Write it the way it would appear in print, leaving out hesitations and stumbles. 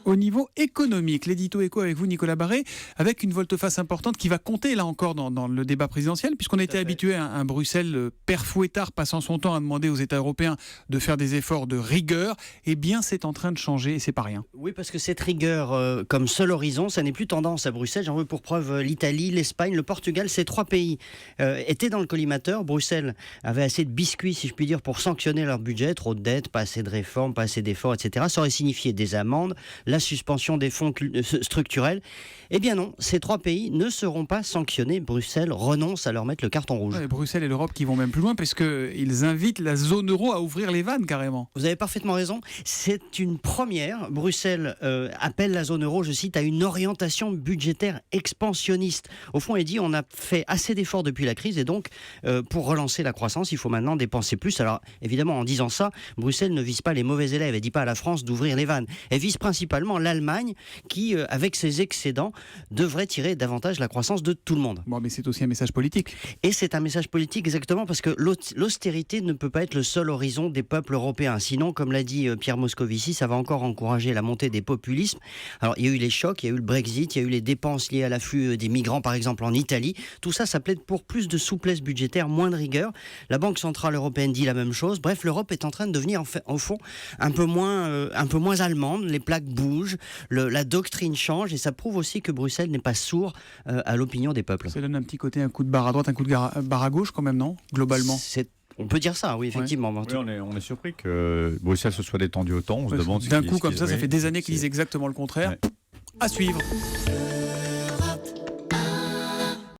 au niveau économique. L'édito éco avec vous, Nicolas Barré, avec une volte-face importante qui va compter là encore dans le débat présidentiel, puisqu'on était habitué à un Bruxelles père fouettard passant son temps à demander aux États européens de faire des efforts de rigueur. Eh bien, c'est en train de changer et c'est pas rien. Oui, parce que cette rigueur comme seul horizon, ça n'est plus tendance à Bruxelles. J'en veux pour preuve l'Italie, l'Espagne, le Portugal. Ces trois pays étaient dans le collimateur. Bruxelles avait assez de biscuits, si je puis dire, pour sanctionner leur budget. Trop de dettes, pas assez de réformes, pas assez d'efforts, etc. Ça aurait signifié des amendes, la suspension des fonds structurels. Eh bien non, ces trois pays ne seront pas sanctionnés. Bruxelles renonce à leur mettre le carton rouge. Ouais, Bruxelles et l'Europe qui vont même plus loin, parce qu'ils invitent la zone euro à ouvrir les vannes carrément. Vous avez parfaitement raison. C'est une première. Bruxelles appelle la zone euro, je cite, à une orientation budgétaire expansionniste. Au fond, elle dit on a fait assez d'efforts depuis la crise et donc pour relancer la croissance, il faut maintenant dépenser plus. Alors évidemment, en disant ça, Bruxelles ne vise pas les mauvais élèves. Elle ne dit pas à la France d'ouvrir les vannes. Elle vise principalement l'Allemagne qui, avec ses excédents, devrait tirer davantage la croissance de tout le monde. Bon, mais c'est aussi un message politique. Et c'est un message politique exactement parce que l'austérité ne peut pas être le seul horizon des peuples européens. Sinon, comme l'a dit Pierre Moscovici, ça va encore encourager la montée des populismes. Alors, il y a eu les chocs, il y a eu le Brexit, il y a eu les dépenses liées à l'afflux des migrants, par exemple en Italie. Tout ça, ça plaide pour plus de souplesse budgétaire, moins de rigueur. La Banque Centrale Européenne dit la même chose. Bref, l'Europe est en train de devenir, au fond, un peu moins allemande. Les plaques bougent, la doctrine change et ça prouve aussi que Bruxelles n'est pas sourd à l'opinion des peuples. Ça donne un petit côté, un coup de barre à droite, un coup de barre à gauche quand même, non ? Globalement. On peut dire ça, oui, effectivement. Ouais. Oui, on est surpris que Bruxelles se soit détendu autant. On se demande d'un coup, comme ça fait des années qu'ils disent exactement le contraire. Ouais. À suivre.